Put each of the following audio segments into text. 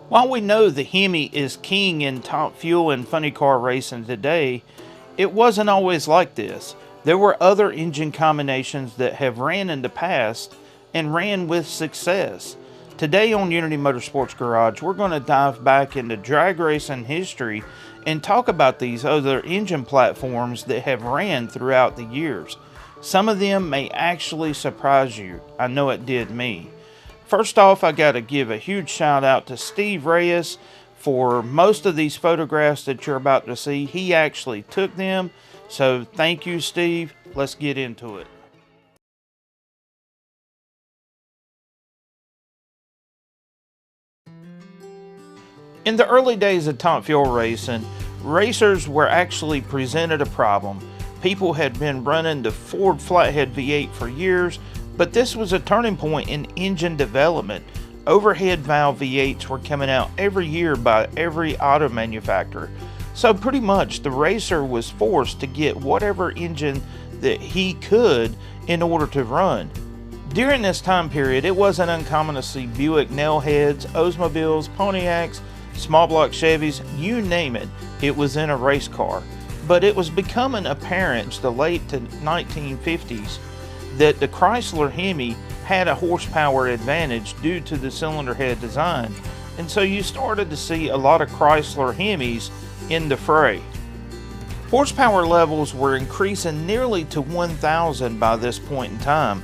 While we know the HEMI is king in top fuel and funny car racing today, it wasn't always like this. There were other engine combinations that have ran in the past and ran with success. Today on Unity Motorsports Garage, we're going to dive back into drag racing history and talk about these other engine platforms that have ran throughout the years. Some of them may actually surprise you. I know it did me. First off, I got to give a huge shout out to Steve Reyes for most of these photographs that you're about to see. He actually took them, so thank you, Steve. Let's get into it. In the early days of top fuel racing, racers were actually presented a problem. People had been running the Ford Flathead V8 for years, but this was a turning point in engine development. Overhead valve V8s were coming out every year by every auto manufacturer. So pretty much the racer was forced to get whatever engine that he could in order to run. During this time period, it wasn't uncommon to see Buick nailheads, Oldsmobiles, Pontiacs, small block Chevys, you name it, it was in a race car. But it was becoming apparent in the late 1950s that the Chrysler HEMI had a horsepower advantage due to the cylinder head design, and so you started to see a lot of Chrysler HEMIs in the fray. Horsepower levels were increasing nearly to 1,000 by this point in time,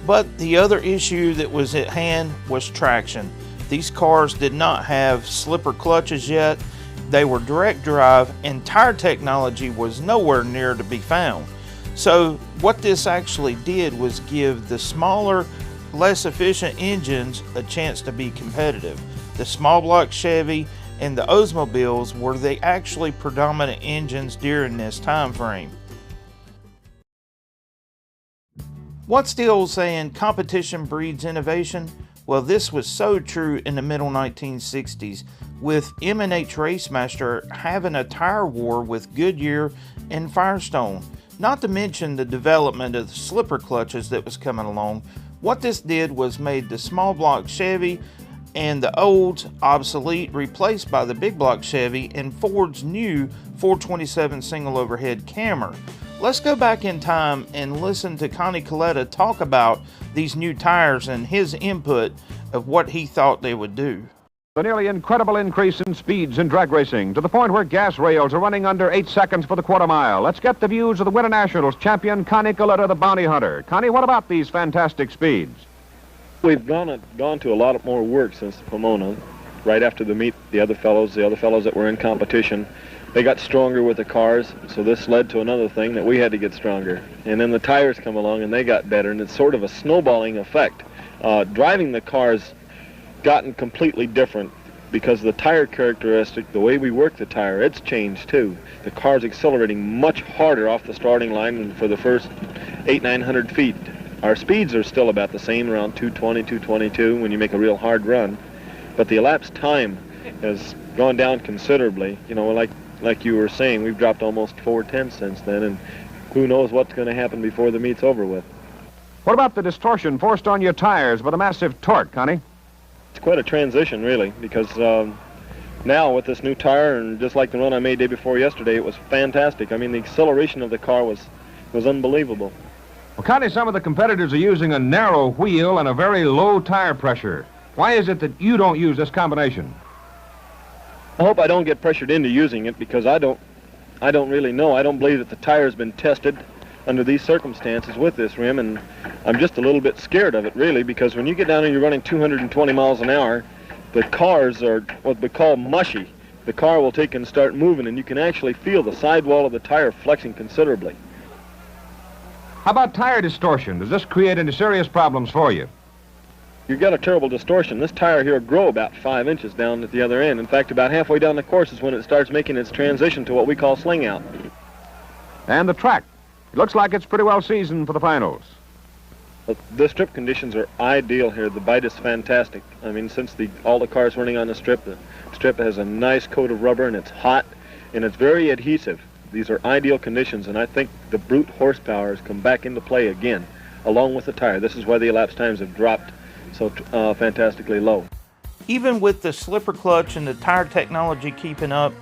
but the other issue that was at hand was traction. These cars did not have slipper clutches yet, they were direct drive, and tire technology was nowhere near to be found. So what this actually did was give the smaller, less efficient engines a chance to be competitive. The small block Chevy and the Oldsmobiles were the actually predominant engines during this time frame. What's the old saying, competition breeds innovation? Well, this was so true in the middle 1960s, with M&H Racemaster having a tire war with Goodyear and Firestone. Not to mention the development of the slipper clutches that was coming along. What this did was made the small block Chevy and the Olds obsolete, replaced by the big block Chevy and Ford's new 427 single overhead Camry. Let's go back in time and listen to Connie Coletta talk about these new tires and his input of what he thought they would do. The nearly incredible increase in speeds in drag racing, to the point where gas rails are running under 8 seconds for the quarter mile. Let's get the views of the Winter Nationals champion, Connie Coletta, the bounty hunter. Connie, what about these fantastic speeds? We've gone to a lot more work since Pomona. Right after the meet, the other fellows that were in competition, they got stronger with the cars, so this led to another thing that we had to get stronger. And then the tires come along and they got better, and it's sort of a snowballing effect. Driving the cars gotten completely different because the tire characteristic, the way we work the tire, it's changed too. The car's accelerating much harder off the starting line than for the first 800-900 feet. Our speeds are still about the same, around 220, 222 when you make a real hard run, but the elapsed time has gone down considerably. You know, like you were saying, we've dropped almost 4/10 since then, and who knows what's going to happen before the meet's over with. What about the distortion forced on your tires by the massive torque, Connie? It's quite a transition, really, because now with this new tire, and just like the run I made day before yesterday, it was fantastic. I mean, the acceleration of the car was unbelievable. Well, Connie, some of the competitors are using a narrow wheel and a very low tire pressure. Why is it that you don't use this combination? I hope I don't get pressured into using it, because I don't really know. I don't believe that the tire's been tested under these circumstances with this rim, and I'm just a little bit scared of it, really, because when you get down and you're running 220 miles an hour, the cars are what we call mushy. The car will take and start moving, and you can actually feel the sidewall of the tire flexing considerably. How about tire distortion? Does this create any serious problems for you? You've got a terrible distortion. This tire here will grow about 5 inches down at the other end. In fact, about halfway down the course is when it starts making its transition to what we call sling out. And the track. It looks like it's pretty well seasoned for the finals. But the strip conditions are ideal here. The bite is fantastic. I mean, since all the cars running on the strip has a nice coat of rubber, and it's hot, and it's very adhesive. These are ideal conditions, and I think the brute horsepower has come back into play again. along with the tire. This is why the elapsed times have dropped so fantastically low. Even with the slipper clutch and the tire technology keeping up,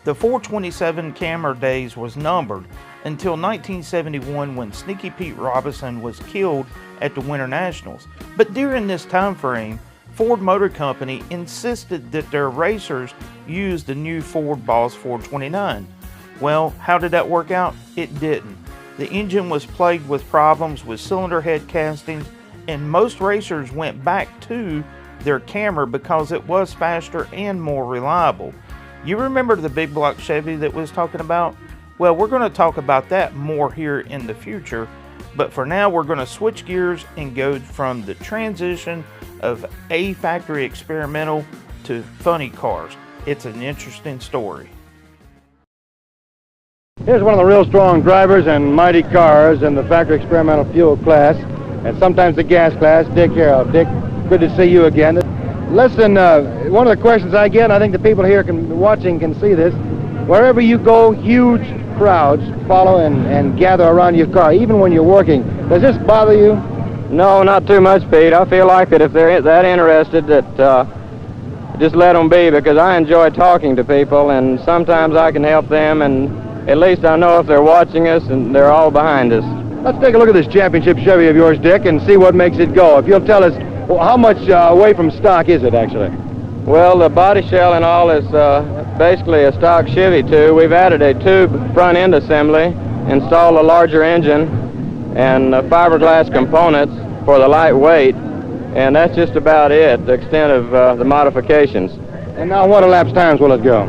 the 427 camera days was numbered until 1971 when Sneaky Pete Robinson was killed at the Winter Nationals. But during this time frame, Ford Motor Company insisted that their racers use the new Ford Boss 429. Well, how did that work out? It didn't. The engine was plagued with problems with cylinder head castings, and most racers went back to their Camry because it was faster and more reliable. You remember the big block Chevy that we was talking about? Well, we're going to talk about that more here in the future, but for now we're going to switch gears and go from the transition of a factory experimental to funny cars. It's an interesting story. Here's one of the real strong drivers and mighty cars in the factory experimental fuel class, and sometimes the gas class, Dick Harrell. Dick, good to see you again. Listen, one of the questions I get, and I think the people here watching can see this, wherever you go, huge crowds follow and gather around your car, even when you're working. Does this bother you? No, not too much, Pete. I feel like that if they're that interested, that just let them be, because I enjoy talking to people, and sometimes I can help them, and at least I know if they're watching us and they're all behind us. Let's take a look at this championship Chevy of yours, Dick, and see what makes it go. If you'll tell us, well, how much away from stock is it, actually? Well, the body shell and all is basically a stock Chevy tube. We've added a tube front end assembly, installed a larger engine, and fiberglass components for the light weight, and that's just about it, the extent of the modifications. And now what elapsed times will it go?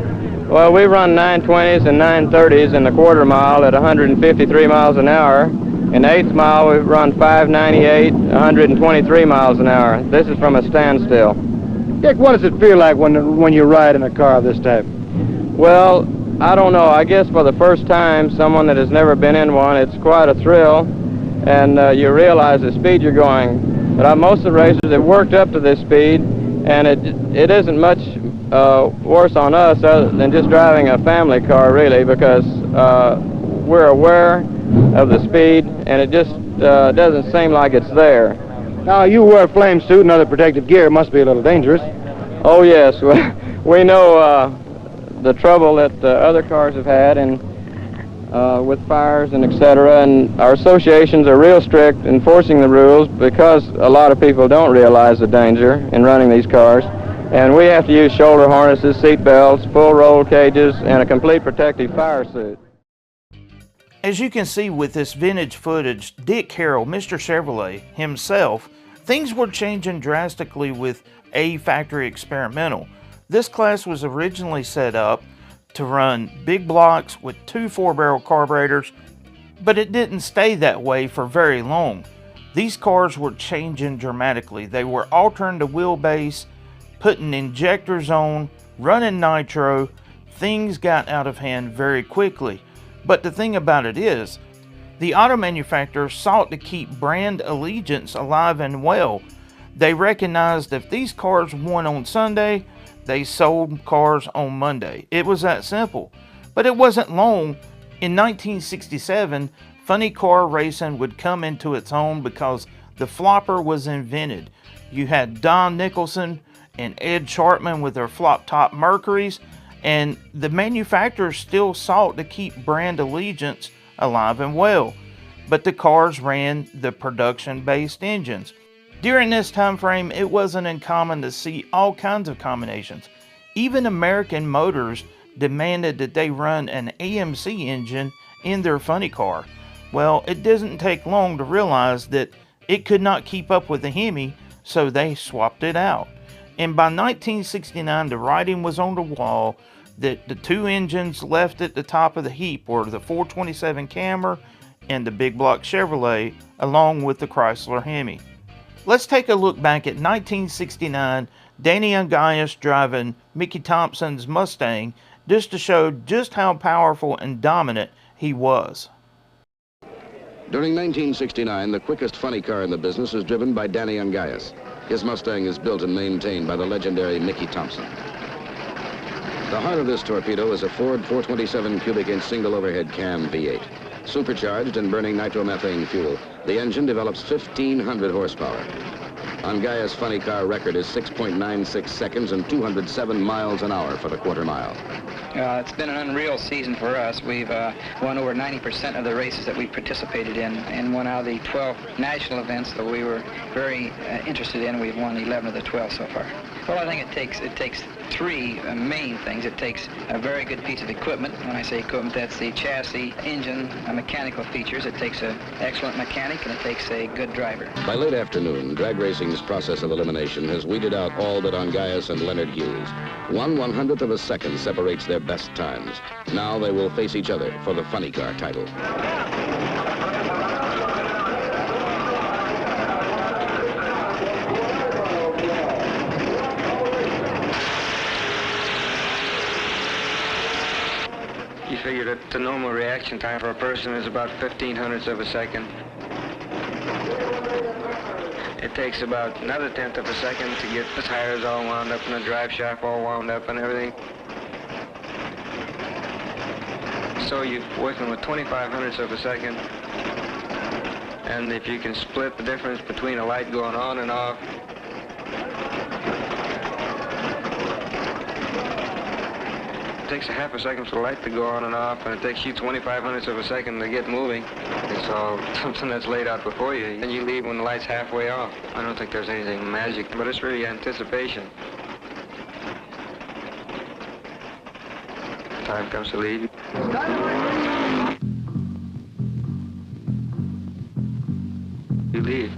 Well, we run 920s and 930s in the quarter mile at 153 miles an hour. In the eighth mile, we run 598, 123 miles an hour. This is from a standstill. Dick, what does it feel like when you ride in a car of this type? Well, I don't know. I guess for the first time, someone that has never been in one, it's quite a thrill, and you realize the speed you're going. But most of the racers have worked up to this speed, and it isn't much worse on us other than just driving a family car, really, because we're aware of the speed, and it just doesn't seem like it's there. Now, you wear a flame suit and other protective gear. It must be a little dangerous. Oh, yes. We know the trouble that other cars have had, and with fires and etc., and our associations are real strict enforcing the rules because a lot of people don't realize the danger in running these cars, and we have to use shoulder harnesses, seat belts, full roll cages, and a complete protective fire suit. As you can see with this vintage footage, Dick Harrell, Mr. Chevrolet himself, things were changing drastically with a factory experimental. This class was originally set up to run big blocks with 2 4-barrel carburetors, but it didn't stay that way for very long. These cars were changing dramatically. They were altering the wheelbase, putting injectors on, running nitro. Things got out of hand very quickly. But the thing about it is, the auto manufacturers sought to keep brand allegiance alive and well. They recognized if these cars won on Sunday, they sold cars on Monday. It was that simple. But it wasn't long. In 1967, funny car racing would come into its own because the flopper was invented. You had Don Nicholson and Ed Sharpman with their flop-top Mercuries, and the manufacturers still sought to keep brand allegiance alive and well, but the cars ran the production-based engines. During this time frame, it wasn't uncommon to see all kinds of combinations. Even American Motors demanded that they run an AMC engine in their funny car. Well, it doesn't take long to realize that it could not keep up with the HEMI, so they swapped it out. And by 1969, the writing was on the wall that the 2 engines left at the top of the heap were the 427 Camry and the big block Chevrolet, along with the Chrysler HEMI. Let's take a look back at 1969, Danny Ungaius driving Mickey Thompson's Mustang, just to show just how powerful and dominant he was. During 1969, the quickest funny car in the business is driven by Danny Ungaius. His Mustang is built and maintained by the legendary Mickey Thompson. The heart of this torpedo is a Ford 427 cubic inch single overhead cam V8. Supercharged and burning nitromethane fuel, The engine develops 1,500 horsepower. Angaia's funny car record is 6.96 seconds and 207 miles an hour for the quarter mile. It's been an unreal season for us. We've won over 90% of the races that we participated in and won out of the 12 national events that we were very interested in. We've won 11 of the 12 so far. Well, I think it takes three main things. It takes a very good piece of equipment. When I say equipment, that's the chassis, engine, mechanical features. It takes an excellent mechanic, and it takes a good driver. By late afternoon, drag racing's process of elimination has weeded out all but Angaias and Leonard Hughes. 1/100th of a second separates their best times. Now they will face each other for the funny car title. You figure that the normal reaction time for a person is about 1/1500th of a second. It takes about another 1/10 of a second to get the tires all wound up and the drive shaft all wound up and everything. So you're working with 2500ths of a second. And if you can split the difference between a light going on and off, it takes a half a second for the light to go on and off, and it takes you 2500ths of a second to get moving. It's all something that's laid out before you, and you leave when the light's halfway off. I don't think there's anything magic, but it's really anticipation. Time comes to leave. You leave.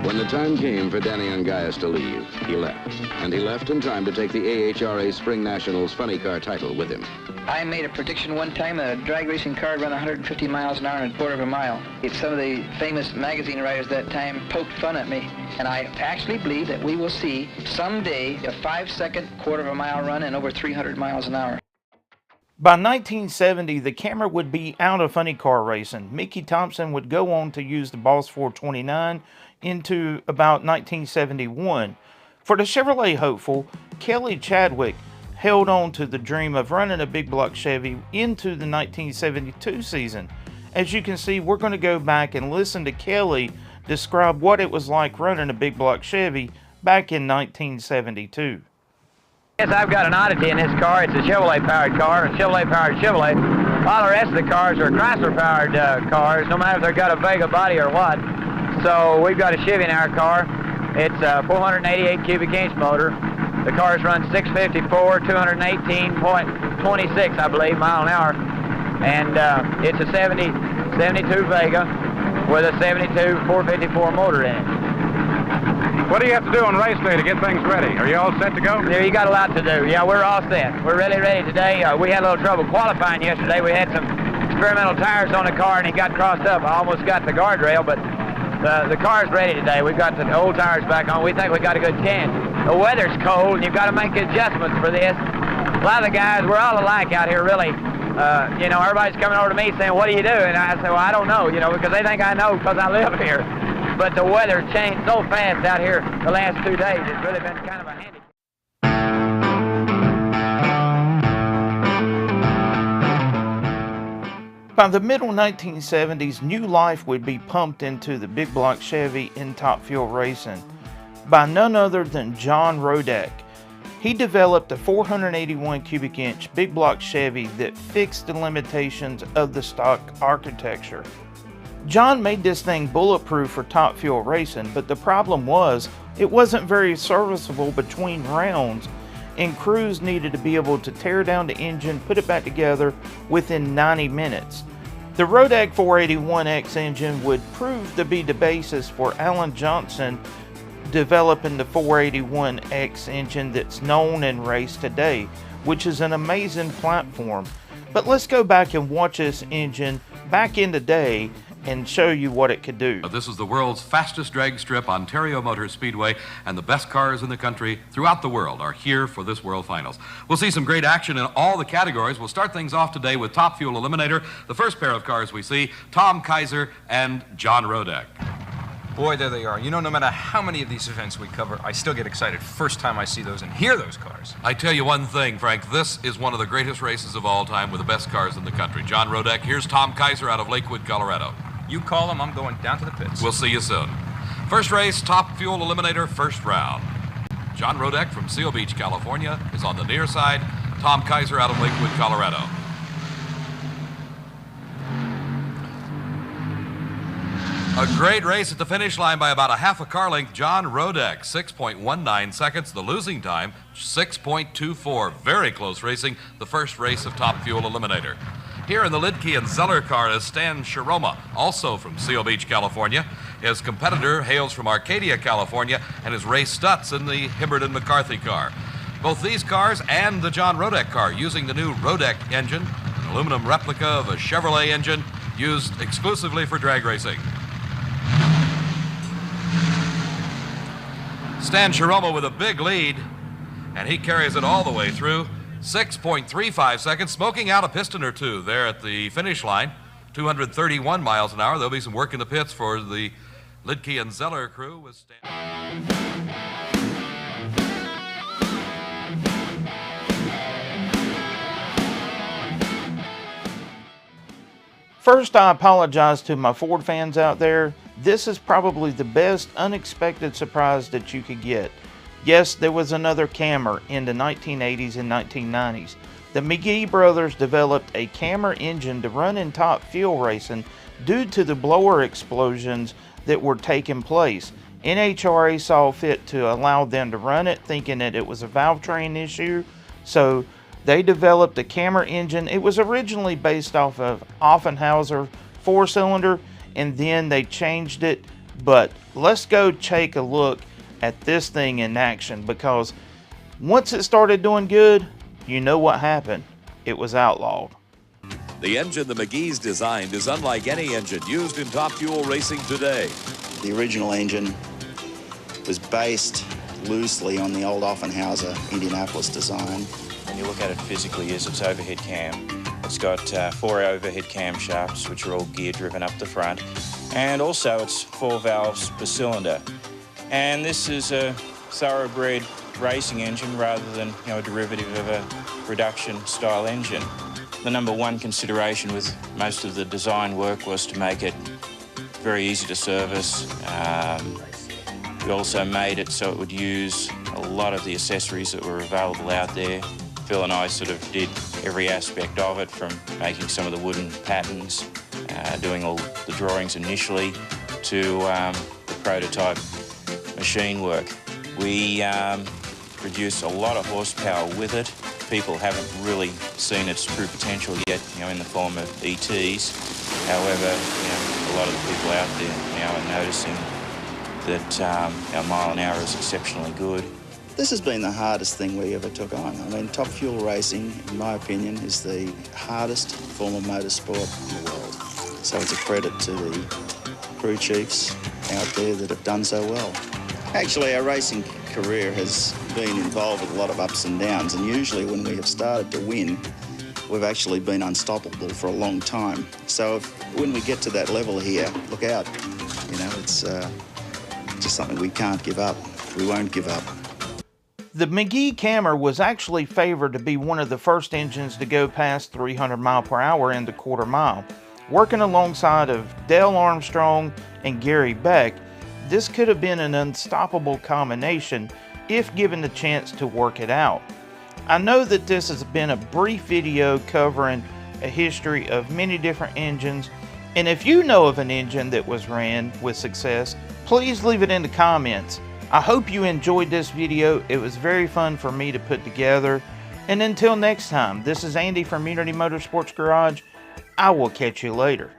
When the time came for Danny Angaias to leave, he left. And he left in time to take the AHRA Spring Nationals funny car title with him. I made a prediction one time that a drag racing car would run 150 miles an hour in a quarter of a mile. Some of the famous magazine writers at that time poked fun at me, and I actually believe that we will see someday a 5-second quarter of a mile run in over 300 miles an hour. By 1970, the camera would be out of funny car racing. Mickey Thompson would go on to use the Boss 429 into about 1971. For the Chevrolet hopeful, Kelly Chadwick held on to the dream of running a big block Chevy into the 1972 season. As you can see, we're going to go back and listen to Kelly describe what it was like running a big block Chevy back in 1972. Yes, I've got an oddity in this car. It's a Chevrolet-powered car, a Chevrolet-powered Chevrolet. All the rest of the cars are Chrysler-powered cars, no matter if they've got a Vega body or what. So we've got a Chevy in our car. It's a 488 cubic inch motor. The car's run 654, 218.26, I believe, mile an hour. And it's a 72 Vega with a 72 454 motor in it. What do you have to do on race day to get things ready? Are you all set to go? Yeah, you got a lot to do. Yeah, we're all set. We're really ready today. We had a little trouble qualifying yesterday. We had some experimental tires on the car and it got crossed up. I almost got the guardrail, but the car's ready today. We've got the old tires back on. We think we got a good chance. The weather's cold and you've got to make adjustments for this. A lot of the guys, we're all alike out here, really. You know, everybody's coming over to me saying, what do you do? And I say, well, I don't know, you know, because they think I know because I live here. But the weather changed so fast out here the last 2 days. It's really been kind of a handicap. By the middle 1970s, new life would be pumped into the big block Chevy in Top Fuel racing by none other than John Rodak. He developed a 481 cubic inch big block Chevy that fixed the limitations of the stock architecture. John made this thing bulletproof for Top Fuel racing, but the problem was it wasn't very serviceable between rounds, and crews needed to be able to tear down the engine, put it back together within 90 minutes. The Rodak 481X engine would prove to be the basis for Alan Johnson developing the 481X engine that's known and raced today, which is an amazing platform. But let's go back and watch this engine back in the day and show you what it could do. This is the world's fastest drag strip, Ontario Motor Speedway, and the best cars in the country throughout the world are here for this World Finals. We'll see some great action in all the categories. We'll start things off today with Top Fuel Eliminator. The first pair of cars we see, Tom Kaiser and John Rodak. Boy, there they are. You know, no matter how many of these events we cover, I still get excited first time I see those and hear those cars. I tell you one thing, Frank, this is one of the greatest races of all time with the best cars in the country. John Rodek, here's Tom Kaiser out of Lakewood, Colorado. You call him, I'm going down to the pits. We'll see you soon. First race, Top Fuel Eliminator, first round. John Rodek from Seal Beach, California is on the near side. Tom Kaiser out of Lakewood, Colorado. A great race at the finish line by about a half a car length. John Rodek, 6.19 seconds. The losing time, 6.24. Very close racing, the first race of Top Fuel Eliminator. Here in the Lidke and Zeller car is Stan Shiroma, also from Seal Beach, California. His competitor hails from Arcadia, California, and has raced Stutz in the Hibbert and McCarthy car. Both these cars and the John Rodek car using the new Rodek engine, an aluminum replica of a Chevrolet engine used exclusively for drag racing. Stan Shiroma with a big lead, and he carries it all the way through. 6.35 seconds, smoking out a piston or two there at the finish line. 231 miles an hour. There'll be some work in the pits for the Lidke and Zeller crew with Stan. First, I apologize to my Ford fans out there. This is probably the best unexpected surprise that you could get. Yes, there was another Cammer in the 1980s and 1990s. The McGee brothers developed a Cammer engine to run in Top Fuel racing due to the blower explosions that were taking place. NHRA saw fit to allow them to run it, thinking that it was a valve train issue. So they developed a Cammer engine. It was originally based off of Offenhauser 4-cylinder, and then they changed it. But let's go take a look at this thing in action, because once it started doing good, you know what happened. It was outlawed. The engine the McGee's designed is unlike any engine used in Top Fuel racing today. The original engine was based loosely on the old Offenhauser Indianapolis design. When you look at it physically, is its overhead cam. It's got 4 overhead cam shafts, which are all gear driven up the front, and also it's 4 valves per cylinder. And this is a thoroughbred racing engine rather than, you know, a derivative of a production style engine. The number one consideration with most of the design work was to make it very easy to service. We also made it so it would use a lot of the accessories that were available out there. Phil and I sort of did every aspect of it, from making some of the wooden patterns, doing all the drawings initially, to the prototype machine work. We produce a lot of horsepower with it. People haven't really seen its true potential yet, you know, in the form of ETs. However, you know, a lot of the people out there now are noticing that our mile an hour is exceptionally good. This has been the hardest thing we ever took on. I mean, Top Fuel racing, in my opinion, is the hardest form of motorsport in the world. So it's a credit to the crew chiefs out there that have done so well. Actually, our racing career has been involved with a lot of ups and downs, and usually when we have started to win, we've actually been unstoppable for a long time. So when we get to that level here, look out. You know, it's just something we can't give up. We won't give up. The McGee Cammer was actually favored to be one of the first engines to go past 300 miles per hour in the quarter mile. Working alongside of Dale Armstrong and Gary Beck, this could have been an unstoppable combination if given the chance to work it out. I know that this has been a brief video covering a history of many different engines, and if you know of an engine that was ran with success, please leave it in the comments. I hope you enjoyed this video. It was very fun for me to put together. And until next time, this is Andy from Unity Motorsports Garage. I will catch you later.